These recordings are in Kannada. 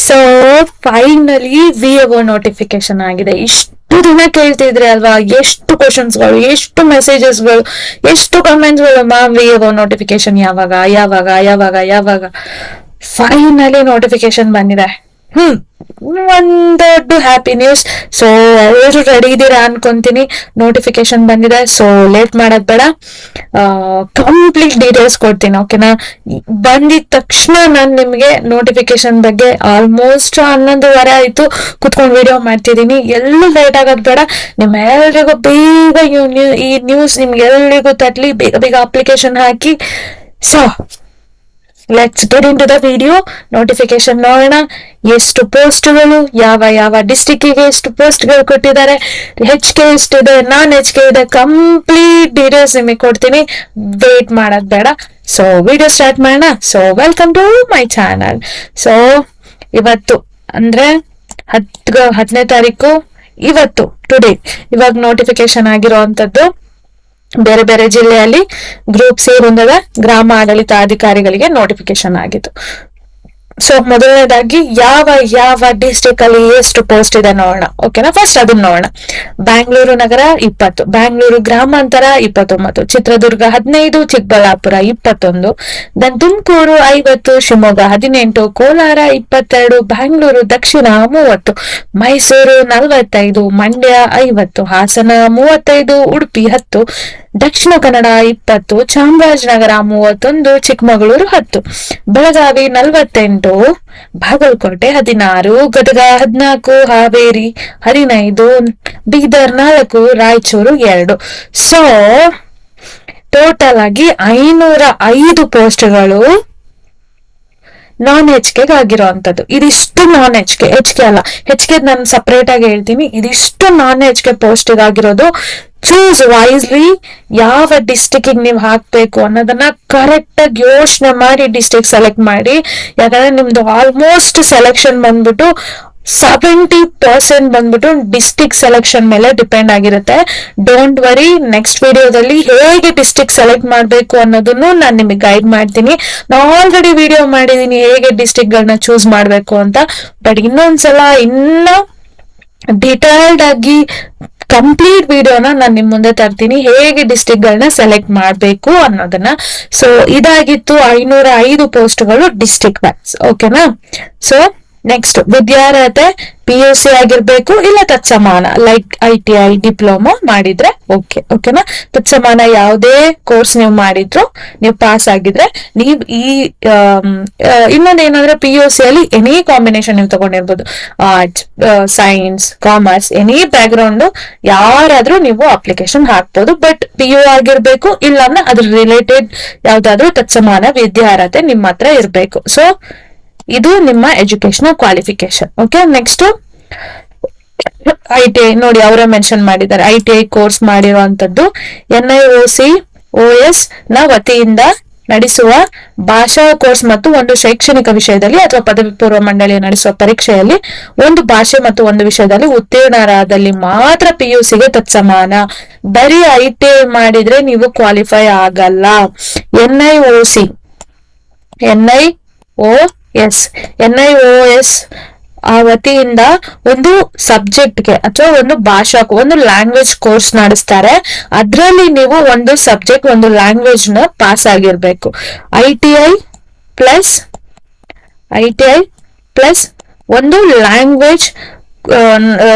ಸೊ ಫೈನಲಿ VAO ನೋಟಿಫಿಕೇಶನ್ ಆಗಿದೆ. ಇಷ್ಟು ದಿನ ಕೇಳ್ತಿದ್ರೆ ಅಲ್ವಾ, ಎಷ್ಟು ಕ್ವಶನ್ಸ್ಗಳು, ಎಷ್ಟು ಮೆಸೇಜಸ್ಗಳು, ಎಷ್ಟು ಕಮೆಂಟ್ಸ್ಗಳು, ಮ್ಯಾಮ್ VAO ನೋಟಿಫಿಕೇಶನ್ ಯಾವಾಗ ಯಾವಾಗ ಯಾವಾಗ ಯಾವಾಗ. ಫೈನಲಿ ನೋಟಿಫಿಕೇಶನ್ ಬಂದಿದೆ. ಒಂದ್ ದೊಡ್ಡ ಹ್ಯಾಪಿ ನ್ಯೂಸ್. ಸೊ ಎಲ್ಲರೂ ರೆಡಿ ಇದ್ದೀರಾ ಅನ್ಕೊಂತೀನಿ. ನೋಟಿಫಿಕೇಶನ್ ಬಂದಿದೆ. ಸೊ ಲೇಟ್ ಮಾಡೋದ್ ಬೇಡ, ಕಂಪ್ಲೀಟ್ ಡೀಟೇಲ್ಸ್ ಕೊಡ್ತೀನಿ. ಓಕೆನಾ? ಬಂದಿದ ತಕ್ಷಣ ನಾನು ನಿಮ್ಗೆ ನೋಟಿಫಿಕೇಶನ್ ಬಗ್ಗೆ ಆಲ್ಮೋಸ್ಟ್ 11:30 ಆಯ್ತು ಕುತ್ಕೊಂಡು ವಿಡಿಯೋ ಮಾಡ್ತಿದೀನಿ. ಎಲ್ಲೂ ಲೇಟ್ ಆಗೋದ್ ಬೇಡ. ನಿಮ್ಮೆಲ್ರಿಗೂ ಬೇಗ ಈ ನ್ಯೂಸ್ ನಿಮ್ಗೆಲ್ರಿಗೂ ತಟ್ಲಿ, ಬೇಗ ಬೇಗ ಅಪ್ಲಿಕೇಶನ್ ಹಾಕಿ. So let's get into the video ವಿಡಿಯೋ. ನೋಟಿಫಿಕೇಶನ್ ನೋಡೋಣ. ಎಷ್ಟು ಪೋಸ್ಟ್ಗಳು, ಯಾವ ಯಾವ ಡಿಸ್ಟಿಕ್ಗೆ ಎಷ್ಟು ಪೋಸ್ಟ್ಗಳು ಕೊಟ್ಟಿದ್ದಾರೆ, HK ಎಷ್ಟಿದೆ, ನಾನ್ HK ಇದೆ, ಕಂಪ್ಲೀಟ್ ಡೀಟೇಲ್ಸ್ ನಿಮಗೆ ಕೊಡ್ತೀನಿ. ವೇಟ್ ಮಾಡೋದ್ ಬೇಡ. ಸೊ ವಿಡಿಯೋ ಸ್ಟಾರ್ಟ್ ಮಾಡೋಣ. So welcome to my channel. So ಇವತ್ತು ಅಂದ್ರೆ 10ನೇ ತಾರೀಕು, ಇವತ್ತು ಟುಡೇ ಇವಾಗ ನೋಟಿಫಿಕೇಶನ್ ಆಗಿರುವಂತದ್ದು ಬೇರೆ ಬೇರೆ ಜಿಲ್ಲೆಯಲ್ಲಿ ಗ್ರೂಪ್ ಸಿ ವೃಂದದ ಗ್ರಾಮ ಆಡಳಿತಾಧಿಕಾರಿಗಳಿಗೆ ನೋಟಿಫಿಕೇಶನ್ ಆಗಿತ್ತು. ಸೊ ಮೊದಲನೇದಾಗಿ ಯಾವ ಯಾವ ಡಿಸ್ಟ್ರಿಕ್ಟ್ ಅಲ್ಲಿ ಎಷ್ಟು ಪೋಸ್ಟ್ ಇದೆ ನೋಡೋಣ. ಓಕೆನಾ? ಫಸ್ಟ್ ಅದನ್ನ ನೋಡೋಣ. ಬ್ಯಾಂಗ್ಳೂರು ನಗರ 20, ಬ್ಯಾಂಗ್ಳೂರು ಗ್ರಾಮಾಂತರ 29, ಚಿತ್ರದುರ್ಗ 15, ಚಿಕ್ಕಬಳ್ಳಾಪುರ 21, ದೆನ್ ತುಮಕೂರು 50, ಶಿವಮೊಗ್ಗ 18, ಕೋಲಾರ 22, ಬ್ಯಾಂಗ್ಳೂರು ದಕ್ಷಿಣ 30, ಮೈಸೂರು 45, ಮಂಡ್ಯ 50, ಹಾಸನ 35, ಉಡುಪಿ 10, ದಕ್ಷಿಣ ಕನ್ನಡ 20, ಚಾಮರಾಜನಗರ 31, ಚಿಕ್ಕಮಗಳೂರು 10, ಬೆಳಗಾವಿ 48, ಬಾಗಲಕೋಟೆ 16, ಗದಗ 14, ಹಾವೇರಿ 15, ಬೀದರ್ 4, ರಾಯಚೂರು 2. ಸೊ ಟೋಟಲ್ ಆಗಿ 505 ಪೋಸ್ಟ್ಗಳು ನಾನ್ HK ಆಗಿರುವಂತದ್ದು. ಇದಿಷ್ಟು ನಾನ್ HK ಅಲ್ಲ, HK ನಾನು ಸಪರೇಟ್ ಆಗಿ ಹೇಳ್ತೀನಿ. ಇದಿಷ್ಟು ನಾನ್ HK ಪೋಸ್ಟ್ ಆಗಿರೋದು. ಚೂಸ್ ವೈಸ್ಲಿ ಯಾವ ಡಿಸ್ಟಿಕ್ ನೀವು ಹಾಕ್ಬೇಕು ಅನ್ನೋದನ್ನ ಕರೆಕ್ಟ್ ಆಗಿ ಯೋಚನೆ ಮಾಡಿ ಡಿಸ್ಟಿಕ್ ಸೆಲೆಕ್ಟ್ ಮಾಡಿ. ಯಾಕಂದ್ರೆ ನಿಮ್ದು ಆಲ್ಮೋಸ್ಟ್ ಸೆಲೆಕ್ಷನ್ ಬಂದ್ಬಿಟ್ಟು 70% ಬಂದ್ಬಿಟ್ಟು ಡಿಸ್ಟಿಕ್ ಸೆಲೆಕ್ಷನ್ ಮೇಲೆ ಡಿಪೆಂಡ್ ಆಗಿರುತ್ತೆ. ಡೋಂಟ್ ವರಿ, ನೆಕ್ಸ್ಟ್ ವಿಡಿಯೋದಲ್ಲಿ ಹೇಗೆ ಡಿಸ್ಟಿಕ್ ಸೆಲೆಕ್ಟ್ ಮಾಡ್ಬೇಕು ಅನ್ನೋದನ್ನು ನಾನು ನಿಮಗೆ ಗೈಡ್ ಮಾಡ್ತೀನಿ. ನಾನು ಆಲ್ರೆಡಿ ವಿಡಿಯೋ ಮಾಡಿದೀನಿ ಹೇಗೆ ಡಿಸ್ಟಿಕ್ ಗಳನ್ನ ಚೂಸ್ ಮಾಡ್ಬೇಕು ಅಂತ. ಬಟ್ ಇನ್ನೊಂದ್ಸಲ ಇನ್ನ ಡಿಟೇಲ್ಡ್ ಆಗಿ ಕಂಪ್ಲೀಟ್ ವಿಡಿಯೋನ ನಾನು ನಿಮ್ ಮುಂದೆ ತರ್ತೀನಿ, ಹೇಗೆ ಡಿಸ್ಟ್ರಿಕ್ಟ್ ಗಳನ್ನ ಸೆಲೆಕ್ಟ್ ಮಾಡ್ಬೇಕು ಅನ್ನೋದನ್ನ. ಸೊ ಇದಾಗಿತ್ತು 505 ಪೋಸ್ಟ್ಗಳು ಡಿಸ್ಟ್ರಿಕ್ಟ್ ವೈಸ್. ಓಕೆನಾ? ಸೊ ನೆಕ್ಸ್ಟ್ ವಿದ್ಯಾರ್ಹತೆ PUC ಆಗಿರ್ಬೇಕು, ಇಲ್ಲ ತತ್ಸಮಾನ ಲೈಕ್ ITI ಡಿಪ್ಲೊಮಾ ಮಾಡಿದ್ರೆ ಓಕೆನಾ? ತತ್ಸಮಾನ ಯಾವುದೇ ಕೋರ್ಸ್ ನೀವು ಮಾಡಿದ್ರು, ನೀವು ಪಾಸ್ ಆಗಿದ್ರೆ ನೀವು ಇನ್ನೊಂದೇನಂದ್ರೆ PUC ಅಲ್ಲಿ ಎನಿ ಕಾಂಬಿನೇಷನ್ ನೀವು ತಗೊಂಡಿರ್ಬೋದು, arts, science, commerce, any background ಯಾರಾದ್ರೂ ನೀವು ಅಪ್ಲಿಕೇಶನ್ ಹಾಕ್ಬೋದು. ಬಟ್ PU ಆಗಿರ್ಬೇಕು, ಇಲ್ಲಾಂದ್ರೆ ಅದ್ರ ರಿಲೇಟೆಡ್ ಯಾವ್ದಾದ್ರು ತತ್ಸಮಾನ ವಿದ್ಯಾರ್ಹತೆ ನಿಮ್ಮ ಹತ್ರ ಇರ್ಬೇಕು. ಸೊ ಇದು ನಿಮ್ಮ educational qualification. Okay, next ITI ನೋಡಿ, ಅವರೇ ಮೆನ್ಷನ್ ಮಾಡಿದ್ದಾರೆ. ITI ಕೋರ್ಸ್ ಮಾಡಿರುವಂತದ್ದು NIOC/OS ನ ವತಿಯಿಂದ ನಡೆಸುವ ಭಾಷಾ ಕೋರ್ಸ್ ಮತ್ತು ಒಂದು ಶೈಕ್ಷಣಿಕ ವಿಷಯದಲ್ಲಿ ಅಥವಾ ಪದವಿ ಪೂರ್ವ ಮಂಡಳಿಯ ನಡೆಸುವ ಪರೀಕ್ಷೆಯಲ್ಲಿ ಒಂದು ಭಾಷೆ ಮತ್ತು ಒಂದು ವಿಷಯದಲ್ಲಿ ಉತ್ತೀರ್ಣರಾದಲ್ಲಿ ಮಾತ್ರ PUCಗೆ ತತ್ಸಮಾನ. ಬರೀ ITI ಮಾಡಿದ್ರೆ ನೀವು ಕ್ವಾಲಿಫೈ ಆಗಲ್ಲ. NIOS ಆ ವತಿಯಿಂದ ಒಂದು ಸಬ್ಜೆಕ್ಟ್ಗೆ ಅಥವಾ ಒಂದು ಭಾಷಾಕ್ಕೆ ಒಂದು ಲ್ಯಾಂಗ್ವೇಜ್ ಕೋರ್ಸ್ ನಡೆಸ್ತಾರೆ. ಅದ್ರಲ್ಲಿ ನೀವು ಒಂದು ಸಬ್ಜೆಕ್ಟ್, ಒಂದು ಲ್ಯಾಂಗ್ವೇಜ್ ನ ಪಾಸ್ ಆಗಿರ್ಬೇಕು. ITI ಪ್ಲಸ್ ಒಂದು ಲ್ಯಾಂಗ್ವೇಜ್,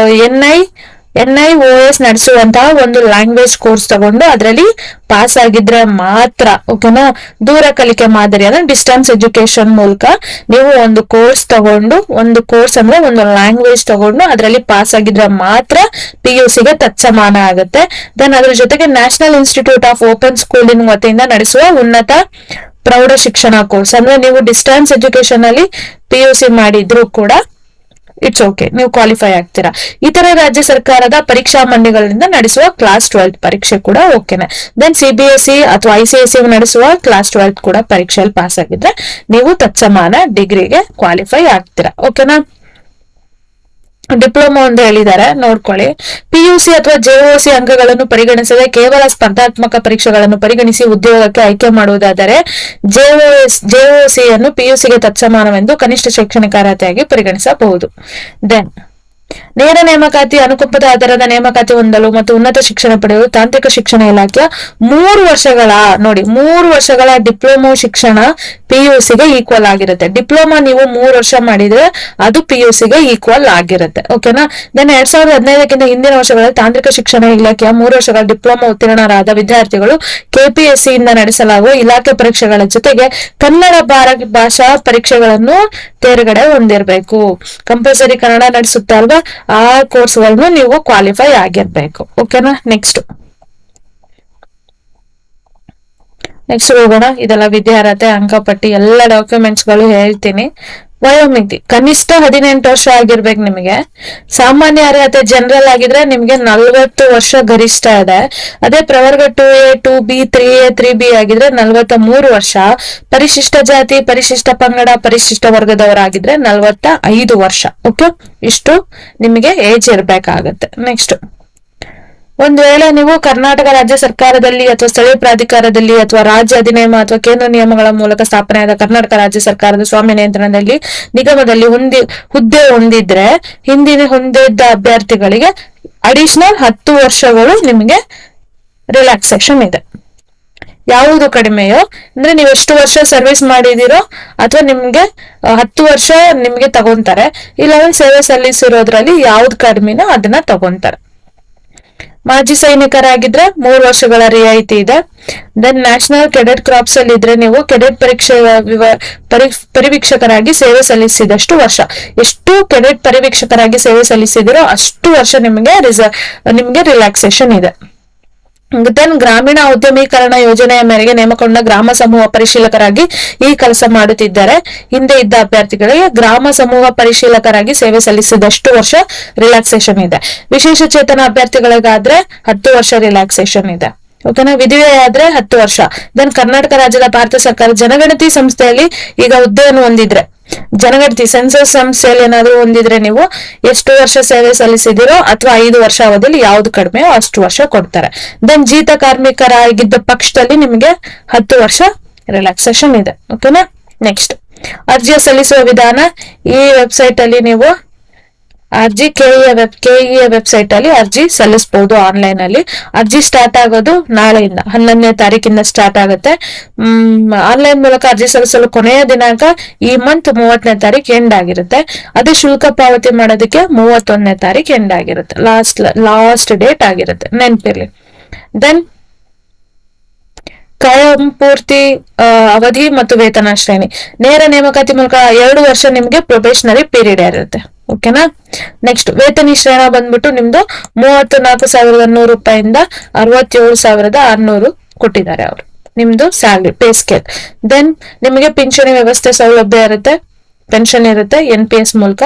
NIOS ನಡೆಸುವಂತಹ ಒಂದು ಲ್ಯಾಂಗ್ವೇಜ್ ಕೋರ್ಸ್ ತಗೊಂಡು ಅದರಲ್ಲಿ ಪಾಸ್ ಆಗಿದ್ರೆ ಮಾತ್ರ. ಓಕೆನಾ? ದೂರ ಕಲಿಕೆ ಮಾದರಿ ಅಂದ್ರೆ ಡಿಸ್ಟೆನ್ಸ್ ಎಜುಕೇಶನ್ ಮೂಲಕ ನೀವು ಒಂದು ಕೋರ್ಸ್ ತಗೊಂಡು, ಒಂದು ಕೋರ್ಸ್ ಅಂದ್ರೆ ಒಂದು ಲ್ಯಾಂಗ್ವೇಜ್ ತಗೊಂಡು ಅದರಲ್ಲಿ ಪಾಸ್ ಆಗಿದ್ರೆ ಮಾತ್ರ PUCಗೆ ತತ್ಸಮಾನ ಆಗುತ್ತೆ. ದೆನ್ ಅದ್ರ ಜೊತೆಗೆ national institute of open schooling ವತಿಯಿಂದ ನಡೆಸುವ ಉನ್ನತ ಪ್ರೌಢ ಶಿಕ್ಷಣ ಕೋರ್ಸ್ ಅಂದ್ರೆ ನೀವು ಡಿಸ್ಟೆನ್ಸ್ ಎಜುಕೇಶನ್ ಅಲ್ಲಿ PUC ಮಾಡಿದ್ರು ಕೂಡ ಇಟ್ಸ್ ಓಕೆ, ನೀವು ಕ್ವಾಲಿಫೈ ಆಗ್ತೀರಾ. ಇತರ ರಾಜ್ಯ ಸರ್ಕಾರದ ಪರೀಕ್ಷಾ ಮಂಡಳಿಗಳಿಂದ ನಡೆಸುವ ಕ್ಲಾಸ್ 12 ಪರೀಕ್ಷೆ ಕೂಡ ಓಕೆನೆ. ದೆನ್ CBSE ಅಥವಾ ICSE ನಡೆಸುವ ಕ್ಲಾಸ್ 12 ಕೂಡ ಪರೀಕ್ಷೆಯಲ್ಲಿ ಪಾಸ್ ಆಗಿದ್ರೆ ನೀವು ತತ್ಸಮಾನ ಡಿಗ್ರಿಗೆ ಕ್ವಾಲಿಫೈ ಆಗ್ತೀರಾ. ಓಕೆನಾ? ಡಿಪ್ಲೊಮಾ ಅಂತ ಹೇಳಿದ್ದಾರೆ, ನೋಡ್ಕೊಳ್ಳಿ. ಪಿಯುಸಿ ಅಥವಾ ಜೆಒಸಿ ಅಂಕಗಳನ್ನು ಪರಿಗಣಿಸದೆ ಕೇವಲ ಸ್ಪರ್ಧಾತ್ಮಕ ಪರೀಕ್ಷೆಗಳನ್ನು ಪರಿಗಣಿಸಿ ಉದ್ಯೋಗಕ್ಕೆ ಆಯ್ಕೆ ಮಾಡುವುದಾದರೆ ಜೆಒಸಿ ಅನ್ನು ಪಿಯುಸಿಗೆ ತತ್ಸಮಾನವೆಂದು ಕನಿಷ್ಠ ಶೈಕ್ಷಣಿಕ ಅರ್ಹತೆಯಾಗಿ ಪರಿಗಣಿಸಬಹುದು. ದೆನ್ ನೇರ ನೇಮಕಾತಿ ಅನುಕಂಪದ ಆಧಾರದ ನೇಮಕಾತಿ ಹೊಂದಲು ಮತ್ತು ಉನ್ನತ ಶಿಕ್ಷಣ ಪಡೆಯಲು ತಾಂತ್ರಿಕ ಶಿಕ್ಷಣ ಇಲಾಖೆಯ 3 ವರ್ಷಗಳ ಡಿಪ್ಲೊಮಾ ಶಿಕ್ಷಣ ಪಿಯುಸಿಗೆ ಈಕ್ವಲ್ ಆಗಿರುತ್ತೆ. ಡಿಪ್ಲೊಮಾ ನೀವು 3 ವರ್ಷ ಮಾಡಿದ್ರೆ ಅದು ಪಿಯುಸಿಗೆ ಈಕ್ವಲ್ ಆಗಿರುತ್ತೆ. ಓಕೆನಾ. ದೆನ್ 2015ಕ್ಕಿಂತ ಹಿಂದಿನ ವರ್ಷಗಳಲ್ಲಿ ತಾಂತ್ರಿಕ ಶಿಕ್ಷಣ ಇಲಾಖೆಯ 3 ವರ್ಷಗಳ ಡಿಪ್ಲೊಮಾ ಉತ್ತೀರ್ಣರಾದ ವಿದ್ಯಾರ್ಥಿಗಳು ಕೆಪಿಎಸ್ಸಿ ಇಂದ ನಡೆಸಲಾಗುವ ಇಲಾಖೆ ಪರೀಕ್ಷೆಗಳ ಜೊತೆಗೆ ಕನ್ನಡ ಭಾಷಾ ಪರೀಕ್ಷೆಗಳನ್ನು ತೇರ್ಗಡೆ ಹೊಂದಿರಬೇಕು. ಕಂಪಲ್ಸರಿ ಕನ್ನಡ ನಡೆಸುತ್ತೆ ಅಲ್ವಾ, ಆ ಕೋರ್ಸ್ಗಳನ್ನು ನೀವು ಕ್ವಾಲಿಫೈ ಆಗಿರ್ಬೇಕು. ಓಕೆನಾ. ನೆಕ್ಸ್ಟ್ ಹೋಗೋಣ. ಇದೆಲ್ಲ ವಿದ್ಯಾರ್ಹತೆ, ಅಂಕಪಟ್ಟಿ, ಎಲ್ಲ ಡಾಕ್ಯುಮೆಂಟ್ಸ್ ಗಳು ಹೇಳ್ತೀನಿ. ವಯೋಮಿತಿ ಕನಿಷ್ಠ 18 ವರ್ಷ ಆಗಿರ್ಬೇಕು ನಿಮಗೆ. ಸಾಮಾನ್ಯ ಅರ್ಹತೆ ಜನರಲ್ ಆಗಿದ್ರೆ ನಿಮ್ಗೆ 40 ವರ್ಷ ಗರಿಷ್ಠ ಇದೆ. ಅದೇ ಪ್ರವರ್ಗ 2A 2B 3A 3B ಆಗಿದ್ರೆ 43 ವರ್ಷ. ಪರಿಶಿಷ್ಟ ಜಾತಿ, ಪರಿಶಿಷ್ಟ ಪಂಗಡ, ಪರಿಶಿಷ್ಟ ವರ್ಗದವರಾಗಿದ್ರೆ 45 ವರ್ಷ. ಓಕೆ, ಇಷ್ಟು ನಿಮಗೆ ಏಜ್ ಇರ್ಬೇಕಾಗತ್ತೆ. ನೆಕ್ಸ್ಟ್, ಒಂದ್ ವೇಳೆ ನೀವು ಕರ್ನಾಟಕ ರಾಜ್ಯ ಸರ್ಕಾರದಲ್ಲಿ ಅಥವಾ ಸ್ಥಳೀಯ ಪ್ರಾಧಿಕಾರದಲ್ಲಿ ಅಥವಾ ರಾಜ್ಯ ಅಧಿನಿಯಮ ಅಥವಾ ಕೇಂದ್ರ ನಿಯಮಗಳ ಮೂಲಕ ಸ್ಥಾಪನೆಯಾದ ಕರ್ನಾಟಕ ರಾಜ್ಯ ಸರ್ಕಾರದ ಸ್ವಾಮ್ಯ ನಿಯಂತ್ರಣದಲ್ಲಿ ನಿಗಮದಲ್ಲಿ ಹುದ್ದೆ ಹೊಂದಿದ್ರೆ ಹಿಂದಿನ ಹೊಂದಿದ್ದ ಅಭ್ಯರ್ಥಿಗಳಿಗೆ ಅಡಿಷನಲ್ 10 ವರ್ಷಗಳು ನಿಮಗೆ ರಿಲ್ಯಾಕ್ಸೇಷನ್ ಇದೆ. ಯಾವುದು ಕಡಿಮೆಯೋ ಅಂದ್ರೆ ನೀವು ಎಷ್ಟು ವರ್ಷ ಸರ್ವಿಸ್ ಮಾಡಿದಿರೋ ಅಥವಾ ನಿಮ್ಗೆ 10 ವರ್ಷ ನಿಮ್ಗೆ ತಗೊಂತಾರೆ. ಇಲ್ಲ ಸೇವೆ ಸಲ್ಲಿಸಿರೋದ್ರಲ್ಲಿ ಯಾವ್ದು ಕಡಿಮೆನೋ ಅದನ್ನ ತಗೊಂತಾರೆ. ಮಾಜಿ ಸೈನಿಕರಾಗಿದ್ರೆ 3 ವರ್ಷಗಳ ರಿಯಾಯಿತಿ ಇದೆ. ದೆನ್ ನ್ಯಾಷನಲ್ ಕೆಡೆಟ್ ಕ್ರಾಪ್ಸ್ ಅಲ್ಲಿ ಇದ್ರೆ ನೀವು ಕೆಡೆಟ್ ಪರಿವೀಕ್ಷಕರಾಗಿ ಸೇವೆ ಸಲ್ಲಿಸಿದಷ್ಟು ವರ್ಷ, ಎಷ್ಟು ಕೆಡೆಟ್ ಪರಿವೀಕ್ಷಕರಾಗಿ ಸೇವೆ ಸಲ್ಲಿಸಿದಿರೋ ಅಷ್ಟು ವರ್ಷ ನಿಮ್ಗೆ ರಿಲ್ಯಾಕ್ಸೇಷನ್ ಇದೆ. ದೆನ್ ಗ್ರಾಮೀಣ ಉದ್ಯಮೀಕರಣ ಯೋಜನೆಯ ಮೇರೆಗೆ ನೇಮಕೊಂಡ ಗ್ರಾಮ ಸಮೂಹ ಪರಿಶೀಲಕರಾಗಿ ಈ ಕೆಲಸ ಮಾಡುತ್ತಿದ್ದಾರೆ. ಹಿಂದೆ ಇದ್ದ ಅಭ್ಯರ್ಥಿಗಳಿಗೆ ಗ್ರಾಮ ಸಮೂಹ ಪರಿಶೀಲಕರಾಗಿ ಸೇವೆ ಸಲ್ಲಿಸಿದಷ್ಟು ವರ್ಷ ರಿಲ್ಯಾಕ್ಸೇಷನ್ ಇದೆ. ವಿಶೇಷ ಚೇತನ ಅಭ್ಯರ್ಥಿಗಳಿಗಾದ್ರೆ 10 ವರ್ಷ ರಿಲ್ಯಾಕ್ಸೇಷನ್ ಇದೆ. ಓಕೆನಾ. ವಿಧವೆ ಆದ್ರೆ 10 ವರ್ಷ. ದೆನ್ ಕರ್ನಾಟಕ ರಾಜ್ಯದ ಭಾರತ ಸರ್ಕಾರ ಜನಗಣತಿ ಸಂಸ್ಥೆಯಲ್ಲಿ ಈಗ ಹುದ್ದೆಯನ್ನು ಹೊಂದಿದ್ರೆ, ಜನಗಣತಿ ಸೆನ್ಸಸ್ ಸಂಸ್ಥೆಯಲ್ಲಿ ಏನಾದ್ರು ಹೊಂದಿದ್ರೆ ನೀವು ಎಷ್ಟು ವರ್ಷ ಸೇವೆ ಸಲ್ಲಿಸಿದಿರೋ ಅಥವಾ 5 ವರ್ಷ ಅವಧಿಯಲ್ಲಿ ಯಾವ್ದು ಕಡಿಮೆ ಅಷ್ಟು ವರ್ಷ ಕೊಡ್ತಾರೆ. ದೆನ್ ಜೀತ ಕಾರ್ಮಿಕರಾಗಿದ್ದ ಪಕ್ಷದಲ್ಲಿ ನಿಮಗೆ 10 ವರ್ಷ ರಿಲ್ಯಾಕ್ಸೇಷನ್ ಇದೆ. ಓಕೆನಾ. ನೆಕ್ಸ್ಟ್, ಅರ್ಜಿಯ ಸಲ್ಲಿಸುವ ವಿಧಾನ. ಈ ವೆಬ್ಸೈಟ್ ಅಲ್ಲಿ ನೀವು ಅರ್ಜಿ ಕೆಇಎ ವೆಬ್ಸೈಟ್ ಅಲ್ಲಿ ಅರ್ಜಿ ಸಲ್ಲಿಸಬಹುದು. ಆನ್ಲೈನ್ ಅಲ್ಲಿ ಅರ್ಜಿ ಸ್ಟಾರ್ಟ್ ಆಗೋದು ನಾಳೆಯಿಂದ 11ನೇ ತಾರೀಕಿಂದ ಸ್ಟಾರ್ಟ್ ಆಗುತ್ತೆ. ಆನ್ಲೈನ್ ಮೂಲಕ ಅರ್ಜಿ ಸಲ್ಲಿಸಲು ಕೊನೆಯ ದಿನಾಂಕ ಈ ಮಂತ್ 30ನೇ ತಾರೀಕು ಎಂಡ್ ಆಗಿರುತ್ತೆ. ಅದೇ ಶುಲ್ಕ ಪಾವತಿ ಮಾಡೋದಕ್ಕೆ 31ನೇ ತಾರೀಕು ಎಂಡ್ ಆಗಿರುತ್ತೆ. ಲಾಸ್ಟ್ ಡೇಟ್ ಆಗಿರುತ್ತೆ, ನೆನ್ಪಿರ್ಲಿ. ದೆನ್ ಕಾಯಂ ಪೂರ್ತಿ ಅವಧಿ ಮತ್ತು ವೇತನ ಶ್ರೇಣಿ. ನೇರ ನೇಮಕಾತಿ ಮೂಲಕ 2 ವರ್ಷ ನಿಮ್ಗೆ ಪ್ರೊಬೇಷನರಿ ಪೀರಿಯಡ್ ಇರುತ್ತೆ. ಓಕೆನಾ. ನೆಕ್ಸ್ಟ್, ವೇತನಿ ಶ್ರೇಣ ಬಂದ್ಬಿಟ್ಟು ನಿಮ್ದು 34,100 ರೂಪಾಯಿಂದ 67,600 ಕೊಟ್ಟಿದ್ದಾರೆ ಅವರು, ನಿಮ್ದು ಸ್ಯಾಲ್ರಿ ಪೇ ಸ್ಕೇಲ್. ದೆನ್ ನಿಮಗೆ ಪಿಂಚಣಿ ವ್ಯವಸ್ಥೆ ಸೌಲಭ್ಯ ಇರುತ್ತೆ, ಪೆನ್ಷನ್ ಇರುತ್ತೆ NPS ಮೂಲಕ.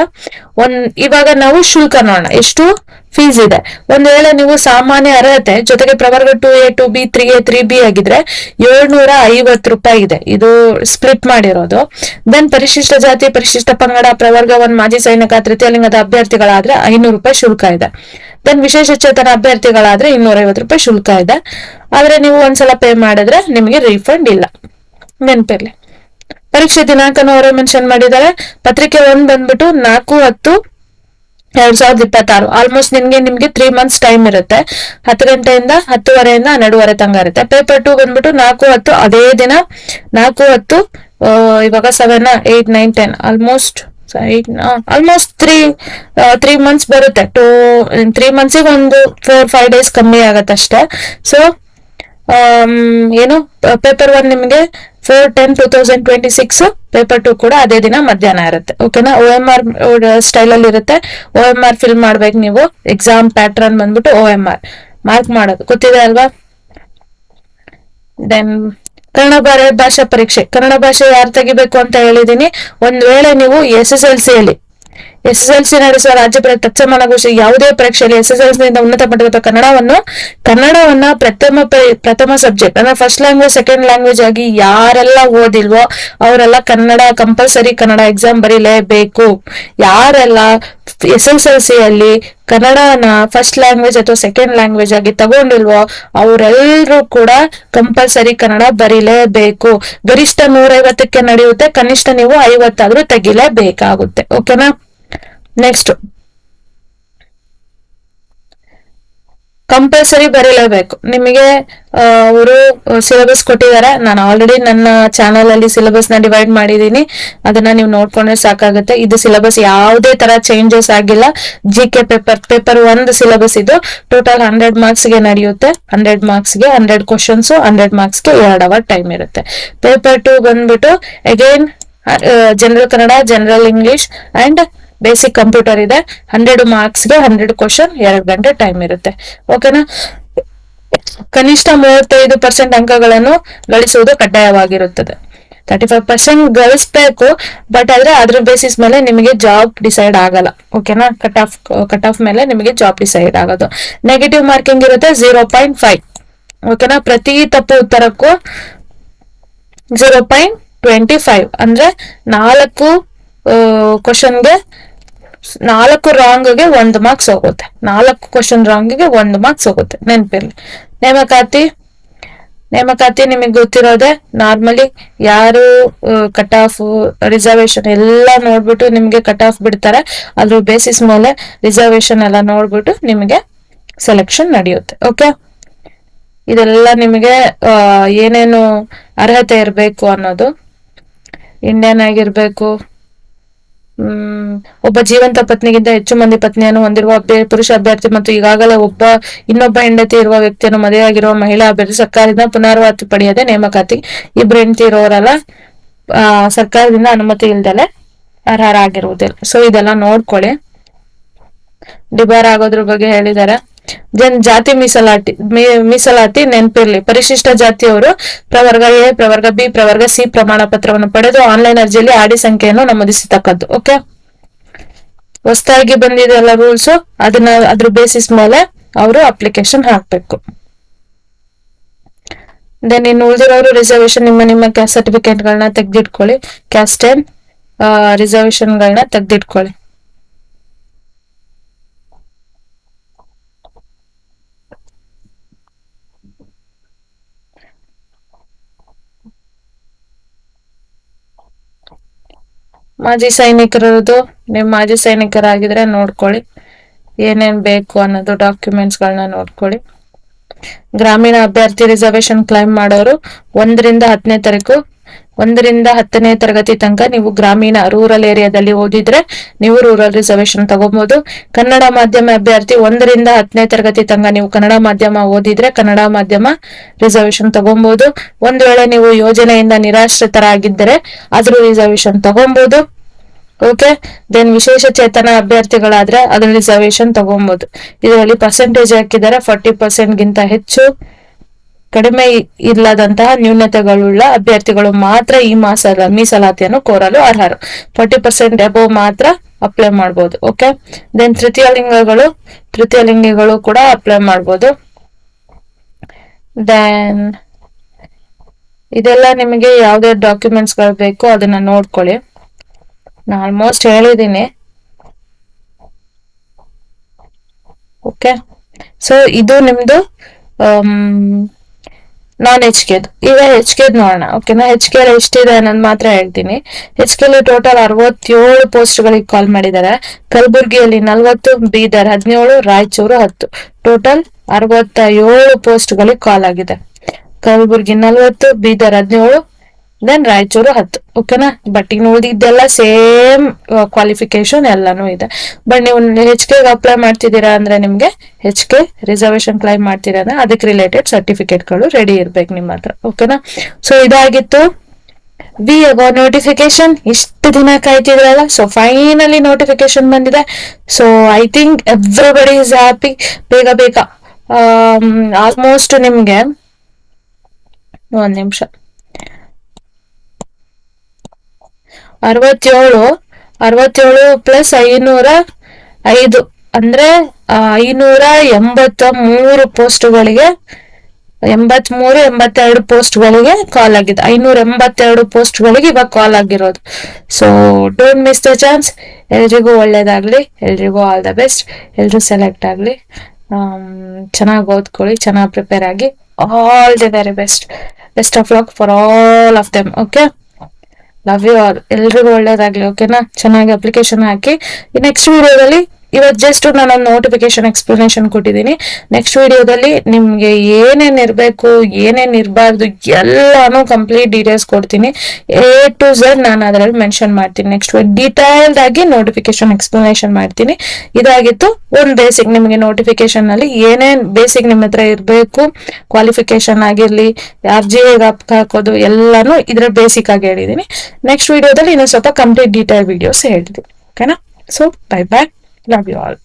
ಇವಾಗ ನಾವು ಶುಲ್ಕ ನೋಡೋಣ, ಎಷ್ಟು ಫೀಸ್ ಇದೆ. ಒಂದ್ ವೇಳೆ ನೀವು ಸಾಮಾನ್ಯ ಅರ್ಹತೆ ಜೊತೆಗೆ ಪ್ರವರ್ಗ 2A 2B 3A 3B ಆಗಿದ್ರೆ 750 ರೂಪಾಯಿ ಇದೆ, ಇದು ಸ್ಪ್ಲಿಟ್ ಮಾಡಿರೋದು. ದೆನ್ ಪರಿಶಿಷ್ಟ ಜಾತಿ, ಪರಿಶಿಷ್ಟ ಪಂಗಡ, ಪ್ರವರ್ಗ 1 ಮಾಜಿ ಸೈನಿಕ, ತೃತೀಯ ಲಿಂಗದ ಅಭ್ಯರ್ಥಿಗಳಾದ್ರೆ 500 ರೂಪಾಯಿ ಶುಲ್ಕ ಇದೆ. ದೆನ್ ವಿಶೇಷ ಚೇತನ ಅಭ್ಯರ್ಥಿಗಳಾದ್ರೆ 250 ರೂಪಾಯಿ ಶುಲ್ಕ ಇದೆ. ಆದ್ರೆ ನೀವು ಒಂದ್ಸಲ ಪೇ ಮಾಡಿದ್ರೆ ನಿಮಗೆ ರೀಫಂಡ್ ಇಲ್ಲ, ನೆನ್ಪಿರ್ಲಿ. ಪರೀಕ್ಷೆ ದಿನಾಂಕನ ಅವರೇ ಮೆನ್ಷನ್ ಮಾಡಿದ್ದಾರೆ. ಪತ್ರಿಕೆ 1 ಬಂದ್ಬಿಟ್ಟು 4/10/2026. ಆಲ್ಮೋಸ್ಟ್ ನಿಮ್ಗೆ 3 ಮಂತ್ಸ್ ಟೈಮ್ ಇರುತ್ತೆ. 10 ಗಂಟೆಯಿಂದ 10:30 12:00 ತನಕ ಇರುತ್ತೆ. ಪೇಪರ್ 2 ಬಂದ್ಬಿಟ್ಟು 4/10 ಅದೇ ದಿನ 4/10 ಇವಾಗ 7 8 9 10 ಆಲ್ಮೋಸ್ಟ್ 3 ಮಂತ್ಸ್ ಬರುತ್ತೆ. 3 ಮಂತ್ಸಿಗೆ ಒಂದು 4-5 ಡೇಸ್ ಕಮ್ಮಿ ಆಗತ್ತೆ ಅಷ್ಟೇ. ಸೊ ಏನು ಪೇಪರ್ 1 ನಿಮ್ಗೆ 4/10/2026, ಪೇಪರ್ 2 ಕೂಡ ಅದೇ ದಿನ ಮಧ್ಯಾಹ್ನ ಇರುತ್ತೆ. ಓಕೆನಾ. OMR ಸ್ಟೈಲ್ ಅಲ್ಲಿ ಇರುತ್ತೆ. OMR ಫಿಲ್ ಮಾಡ್ಬೇಕು ನೀವು. ಎಕ್ಸಾಮ್ ಪ್ಯಾಟ್ರನ್ ಬಂದ್ಬಿಟ್ಟು OMR ಮಾರ್ಕ್ ಮಾಡೋದು ಗೊತ್ತಿದೆ ಅಲ್ವಾ. ದೆನ್ ಕನ್ನಡ ಭಾಷಾ ಪರೀಕ್ಷೆ. ಕನ್ನಡ ಭಾಷೆ ಯಾರು ತೆಗಿಬೇಕು ಅಂತ ಹೇಳಿದೀನಿ. ಒಂದ್ ವೇಳೆ ನೀವು SSLC ಅಲ್ಲಿ SSLC ನಡೆಸುವ ರಾಜ್ಯ ಪ್ರಥಮ ಯಾವುದೇ ಪರೀಕ್ಷೆಯಲ್ಲಿ SSLC ಇಂದ ಉನ್ನತ ಮಟ್ಟದ ಕನ್ನಡವನ್ನ ಪ್ರಥಮ ಸಬ್ಜೆಕ್ಟ್ ಅಂದ್ರೆ ಫಸ್ಟ್ ಲ್ಯಾಂಗ್ವೇಜ್ ಸೆಕೆಂಡ್ ಲ್ಯಾಂಗ್ವೇಜ್ ಆಗಿ ಯಾರೆಲ್ಲ ಓದಿಲ್ವೋ ಅವರೆಲ್ಲ ಕಂಪಲ್ಸರಿ ಕನ್ನಡ ಎಕ್ಸಾಮ್ ಬರೀಲೇಬೇಕು. ಯಾರೆಲ್ಲ SSLC ಅಲ್ಲಿ ಕನ್ನಡನ ಫಸ್ಟ್ ಲ್ಯಾಂಗ್ವೇಜ್ ಅಥವಾ ಸೆಕೆಂಡ್ ಲ್ಯಾಂಗ್ವೇಜ್ ಆಗಿ ತಗೊಂಡಿಲ್ವೋ ಅವರೆಲ್ಲರೂ ಕೂಡ ಕಂಪಲ್ಸರಿ ಕನ್ನಡ ಬರೀಲೇಬೇಕು. ಗರಿಷ್ಠ 150ಕ್ಕೆ ನಡೆಯುತ್ತೆ, ಕನಿಷ್ಠ ನೀವು 50 ತೆಗಿಲೇಬೇಕಾಗುತ್ತೆ. ಓಕೆನಾ. ನೆಕ್ಸ್ಟ್, ಕಂಪಲ್ಸರಿ ಬರೀಲೇಬೇಕು. ನಿಮಗೆ ಅವರು ಸಿಲೆಬಸ್ ಕೊಟ್ಟಿದ್ದಾರೆ. ನಾನು ಆಲ್ರೆಡಿ ನನ್ನ ಚಾನಲ್ ಅಲ್ಲಿ ಸಿಲೆಬಸ್ ನ ಡಿವೈಡ್ ಮಾಡಿದೀನಿ, ಅದನ್ನ ನೀವು ನೋಡ್ಕೊಂಡ್ರೆ ಸಾಕಾಗುತ್ತೆ. ಇದು ಸಿಲೆಬಸ್ ಯಾವುದೇ ತರ ಚೇಂಜಸ್ ಆಗಿಲ್ಲ. GK ಪೇಪರ್ 1 ಸಿಲೆಬಸ್ ಇದು. ಟೋಟಲ್ 100 ಮಾರ್ಕ್ಸ್ ಗೆ ನಡೆಯುತ್ತೆ. 100 ಮಾರ್ಕ್ಸ್ ಗೆ 100 ಕ್ವಶನ್ಸ್, 100 ಮಾರ್ಕ್ಸ್ ಗೆ 2 ಅವರ್ ಟೈಮ್ ಇರುತ್ತೆ. ಪೇಪರ್ 2 ಬಂದ್ಬಿಟ್ಟು again general Kannada, general English and basic computer ಇದೆ. 100 ಮಾರ್ಕ್ಸ್ ಗೆ 100 ಕ್ವಶನ್, 2 ಗಂಟೆ ಟೈಮ್ ಇರುತ್ತೆ. ಓಕೆನಾ. ಕನಿಷ್ಠ 35% ಅಂಕಗಳನ್ನು ಗಳಿಸುವುದು ಕಡ್ಡಾಯವಾಗಿರುತ್ತದೆ. 35% ಗಳಿಸ್ಬೇಕು, ಬಟ್ ಆದ್ರೆ ಅದ್ರ ಬೇಸಿಸ್ ಮೇಲೆ ನಿಮಗೆ ಜಾಬ್ ಡಿಸೈಡ್ ಆಗಲ್ಲ. ಓಕೆನಾ. ಕಟ್ ಆಫ್ ಮೇಲೆ ನಿಮಗೆ ಜಾಬ್ ಡಿಸೈಡ್ ಆಗೋದು. ನೆಗೆಟಿವ್ ಮಾರ್ಕಿಂಗ್ ಇರುತ್ತೆ 0.5. ಓಕೆನಾ. ಪ್ರತಿ ತಪ್ಪು ಉತ್ತರಕ್ಕೂ 0.25 ಅಂದ್ರೆ 4 ಕ್ವಶನ್ಗೆ 4 ರಾಂಗ್ಗೆ 1 ಮಾರ್ಕ್ಸ್ ಹೋಗುತ್ತೆ. 4 ಕ್ವಶನ್ ರಾಂಗ್ಗೆ 1 ಮಾರ್ಕ್ಸ್ ಹೋಗುತ್ತೆ, ನೆನಪಿರ್ಲಿ. ನೇಮಕಾತಿ ನಿಮಗೆ ಗೊತ್ತಿರೋದೆ. ನಾರ್ಮಲಿ ಯಾರು ಕಟ್ ಆಫ್, ರಿಸರ್ವೇಶನ್ ಎಲ್ಲ ನೋಡ್ಬಿಟ್ಟು ನಿಮ್ಗೆ ಕಟ್ ಆಫ್ ಬಿಡ್ತಾರೆ. ಅದ್ರ ಬೇಸಿಸ್ ಮೇಲೆ ರಿಸರ್ವೇಶನ್ ಎಲ್ಲ ನೋಡ್ಬಿಟ್ಟು ನಿಮಗೆ ಸೆಲೆಕ್ಷನ್ ನಡೆಯುತ್ತೆ. ಓಕೆ. ಇದೆಲ್ಲ ನಿಮಗೆ ಏನೇನು ಅರ್ಹತೆ ಇರಬೇಕು ಅನ್ನೋದು. ಇಂಡಿಯನ್ ಆಗಿರ್ಬೇಕು, ಒಬ್ಬ ಜೀವಂತ ಪತ್ನಿಗಿಂತ ಹೆಚ್ಚು ಮಂದಿ ಪತ್ನಿಯನ್ನು ಹೊಂದಿರುವ ಪುರುಷ ಅಭ್ಯರ್ಥಿ ಮತ್ತು ಈಗಾಗಲೇ ಇನ್ನೊಬ್ಬ ಹೆಂಡತಿ ಇರುವ ವ್ಯಕ್ತಿಯನ್ನು ಮದುವೆಯಾಗಿರುವ ಮಹಿಳಾ ಅಭ್ಯರ್ಥಿ ಸರ್ಕಾರದಿಂದ ಪುನರ್ವಸತಿ ಪಡೆಯದೆ ನೇಮಕಾತಿ. ಇಬ್ರು ಹೆಂಡತಿ ಇರೋರೆಲ್ಲ ಸರ್ಕಾರದಿಂದ ಅನುಮತಿ ಇಲ್ದಲೆ ಅರ್ಹರಾಗಿರುವುದಿಲ್ಲ. ಸೊ ಇದೆಲ್ಲ ನೋಡ್ಕೊಳ್ಳಿ. ಡಿಬಾರ್ ಆಗೋದ್ರ ಬಗ್ಗೆ ಹೇಳಿದ್ದಾರೆ. ಜಾತಿ ಮೀಸಲಾತಿ ನೆನಪಿರ್ಲಿ. ಪರಿಶಿಷ್ಟ ಜಾತಿಯವರು ಪ್ರವರ್ಗ A, ಪ್ರವರ್ಗ B, ಪ್ರವರ್ಗ C ಪ್ರಮಾಣ ಪತ್ರವನ್ನು ಪಡೆದು ಆನ್ಲೈನ್ ಅರ್ಜಿಯಲ್ಲಿ ಆಡಿ ಸಂಖ್ಯೆಯನ್ನು ನಮೂದಿಸತಕ್ಕದ್ದು. ಓಕೆ. ಹೊಸದಾಗಿ ಬಂದಿದೆ ಎಲ್ಲ ರೂಲ್ಸ್, ಅದ್ರ ಬೇಸಿಸ್ ಮೇಲೆ ಅವರು ಅಪ್ಲಿಕೇಶನ್ ಹಾಕ್ಬೇಕು. ದೆನ್ ಇನ್ನು ಉಳಿದಿರೋರು ರಿಸರ್ವೇಶನ್ ನಿಮ್ಮ ಕ್ಯಾಸ್ಟ್ ಸರ್ಟಿಫಿಕೇಟ್ ಗಳನ್ನ ತೆಗೆದಿಟ್ಕೊಳ್ಳಿ. ಕ್ಯಾಸ್ಟ್ ಅಂಡ್ ರಿಸರ್ವೇಶನ್ ಗಳನ್ನ ತೆಗೆದಿಟ್ಕೊಳ್ಳಿ. ಮಾಜಿ ಸೈನಿಕರದು, ನೀವು ಮಾಜಿ ಸೈನಿಕರಾಗಿದ್ರೆ ನೋಡ್ಕೊಳ್ಳಿ ಏನೇನ್ ಬೇಕು ಅನ್ನೋದು, ಡಾಕ್ಯುಮೆಂಟ್ಸ್ ಗಳನ್ನ ನೋಡ್ಕೊಳ್ಳಿ. ಗ್ರಾಮೀಣ ಅಭ್ಯರ್ಥಿ ರಿಸರ್ವೇಶನ್ ಕ್ಲೈಮ್ ಮಾಡೋರು 1ರಿಂದ 10ನೇ ತರಗತಿ ತನಕ ನೀವು ಗ್ರಾಮೀಣ ರೂರಲ್ ಏರಿಯಾದಲ್ಲಿ ಓದಿದ್ರೆ ನೀವು ರೂರಲ್ ರಿಸರ್ವೇಶನ್ ತಗೋಬಹುದು. ಕನ್ನಡ ಮಾಧ್ಯಮ ಅಭ್ಯರ್ಥಿ 1ರಿಂದ 10ನೇ ತರಗತಿ ತನಕ ನೀವು ಕನ್ನಡ ಮಾಧ್ಯಮ ಓದಿದ್ರೆ ಕನ್ನಡ ಮಾಧ್ಯಮ ರಿಸರ್ವೇಶನ್ ತಗೊಬಹುದು. ಒಂದ್ ವೇಳೆ ನೀವು ಯೋಜನೆಯಿಂದ ನಿರಾಶ್ರಿತರಾಗಿದ್ದರೆ ಅದ್ರ ರಿಸರ್ವೇಶನ್ ತಗೊಬಹುದು. ಓಕೆ. ದೆನ್ ವಿಶೇಷ ಚೇತನ ಅಭ್ಯರ್ಥಿಗಳಾದ್ರೆ ಅದ್ರ ರಿಸರ್ವೇಶನ್ ತಗೊಬಹುದು. ಇದರಲ್ಲಿ ಪರ್ಸೆಂಟೇಜ್ ಹಾಕಿದ್ದಾರೆ. 40% ಗಿಂತ ಹೆಚ್ಚು, ಕಡಿಮೆ ಇಲ್ಲದಂತಹ ನ್ಯೂನತೆಗಳುಳ್ಳ ಅಭ್ಯರ್ಥಿಗಳು ಮಾತ್ರ ಈ ಮೀಸಲಾತಿಯನ್ನು ಕೋರಲು ಅರ್ಹರು. 40% ಅಬೋವ್ ಮಾತ್ರ ಅಪ್ಲೈ ಮಾಡಬಹುದು. ಓಕೆ. ದೆನ್ ತೃತೀಯ ಲಿಂಗಿಗಳು ಕೂಡ ಅಪ್ಲೈ ಮಾಡಬಹುದು. ದೆನ್ ಇದೆಲ್ಲ ನಿಮಗೆ ಯಾವ್ದೇ ಡಾಕ್ಯುಮೆಂಟ್ಸ್ ಗಳು ಬೇಕು ಅದನ್ನ ನೋಡ್ಕೊಳ್ಳಿ. ನಾ ಆಲ್ಮೋಸ್ಟ್ ಹೇಳಿದ್ದೀನಿ. ಓಕೆ. ಸೊ ಇದು ನಿಮ್ದು ನಾನ್ HK. ಈಗ HK ನೋಡೋಣ. ಓಕೆನಾ. HK ಎಷ್ಟಿದೆ ಅನ್ನೋದು ಮಾತ್ರ ಹೇಳ್ತೀನಿ. HK ಟೋಟಲ್ 67 ಪೋಸ್ಟ್ ಗಳಿಗೆ ಕಾಲ್ ಮಾಡಿದ್ದಾರೆ. ಕಲಬುರ್ಗಿಯಲ್ಲಿ 40, ಬೀದರ್ 17, ರಾಯಚೂರು 10. ಟೋಟಲ್ 67 ಪೋಸ್ಟ್ ಗಳಿಗೆ ಕಾಲ್ ಆಗಿದೆ. ಕಲಬುರ್ಗಿ 40, ಬೀದರ್ 17, ದೆನ್ ರಾಯಚೂರು 10. ಓಕೆನಾ. ಬಟ್ ಇನ್ನು ಉಳಿದಿದ್ದೆಲ್ಲ ಸೇಮ್ ಕ್ವಾಲಿಫಿಕೇಶನ್ ಎಲ್ಲಾನು ಇದೆ. ಬಟ್ ನೀವು HK ಅಪ್ಲೈ ಮಾಡ್ತಿದ್ದೀರಾ ಅಂದ್ರೆ ನಿಮ್ಗೆ HK ರಿಸರ್ವೇಶನ್ ಕ್ಲೈಮ್ ಮಾಡ್ತೀರಾ ಅಂದ್ರೆ ಅದಕ್ಕೆ ರಿಲೇಟೆಡ್ ಸರ್ಟಿಫಿಕೇಟ್ ಗಳು ರೆಡಿ ಇರ್ಬೇಕು ನಿಮ್ಮ ಹತ್ರ. ಓಕೆನಾ. ಸೊ ಇದಾಗಿತ್ತು ನೋಟಿಫಿಕೇಶನ್. ಇಷ್ಟು ದಿನ ಕಾಯ್ತಿದ್ರಲ್ಲ, ಸೊ ಫೈನಲಿ ನೋಟಿಫಿಕೇಶನ್ ಬಂದಿದೆ. So I think everybody is happy. ಬೇಗ ಆಲ್ಮೋಸ್ಟ್ ನಿಮ್ಗೆ ಒಂದ್ ನಿಮಿಷ 67 67 ಪ್ಲಸ್ 505 ಅಂದ್ರೆ 583 ಪೋಸ್ಟ್ಗಳಿಗೆ 82 ಪೋಸ್ಟ್ಗಳಿಗೆ ಕಾಲ್ ಆಗಿದೆ. 582 ಪೋಸ್ಟ್ಗಳಿಗೆ ಇವಾಗ ಕಾಲ್ ಆಗಿರೋದು. So don't miss the chance. ಎಲ್ರಿಗೂ ಒಳ್ಳೇದಾಗ್ಲಿ, ಎಲ್ರಿಗೂ ಆಲ್ ದ ಬೆಸ್ಟ್. ಎಲ್ರು ಸೆಲೆಕ್ಟ್ ಆಗ್ಲಿ. ಚೆನ್ನಾಗಿ ಓದ್ಕೊಳ್ಳಿ, ಚೆನ್ನಾಗಿ ಪ್ರಿಪೇರ್ ಆಗಿ. All the very best. Best of luck for all of them. Okay, love you all. ಎಲ್ರಿಗೂ ಒಳ್ಳೇದಾಗ್ಲಿ. ಓಕೆನಾ? ಚೆನ್ನಾಗಿ ಅಪ್ಲಿಕೇಶನ್ ಹಾಕಿ. ನೆಕ್ಸ್ಟ್ ವಿಡಿಯೋದಲ್ಲಿ ಇವತ್ತು ಜಸ್ಟ್ ನಾನು ನೋಟಿಫಿಕೇಶನ್ ಎಕ್ಸ್ಪ್ಲನೇಷನ್ ಕೊಟ್ಟಿದ್ದೀನಿ. ನೆಕ್ಸ್ಟ್ ವಿಡಿಯೋದಲ್ಲಿ ನಿಮ್ಗೆ ಏನೇನ್ ಇರ್ಬೇಕು, ಏನೇನ್ ಇರಬಾರ್ದು ಎಲ್ಲಾನು ಕಂಪ್ಲೀಟ್ ಡೀಟೇಲ್ಸ್ ಕೊಡ್ತೀನಿ. A to Z ನಾನು ಅದರಲ್ಲಿ ಮೆನ್ಷನ್ ಮಾಡ್ತೀನಿ. ನೆಕ್ಸ್ಟ್ ಡೀಟೇಲ್ಡ್ ಆಗಿ ನೋಟಿಫಿಕೇಶನ್ ಎಕ್ಸ್ಪ್ಲನೇಷನ್ ಮಾಡ್ತೀನಿ. ಇದಾಗಿತ್ತು ಒಂದು ಬೇಸಿಕ್. ನಿಮ್ಗೆ ನೋಟಿಫಿಕೇಶನ್ ಅಲ್ಲಿ ಏನೇನ್ ಬೇಸಿಕ್ ನಿಮ್ಮ ಹತ್ರ ಇರ್ಬೇಕು, ಕ್ವಾಲಿಫಿಕೇಶನ್ ಆಗಿರ್ಲಿ, RGA ಹಾಕೋದು ಎಲ್ಲಾನು ಇದ್ರ ಬೇಸಿಕ್ ಆಗಿ ಹೇಳಿದೀನಿ. ನೆಕ್ಸ್ಟ್ ವಿಡಿಯೋದಲ್ಲಿ ಇನ್ನೊಂದು ಸ್ವಲ್ಪ ಕಂಪ್ಲೀಟ್ ಡೀಟೇಲ್ ವಿಡಿಯೋಸ್ ಹೇಳ್ತೀನಿ. ಓಕೆನಾ? So bye bye. Love you all.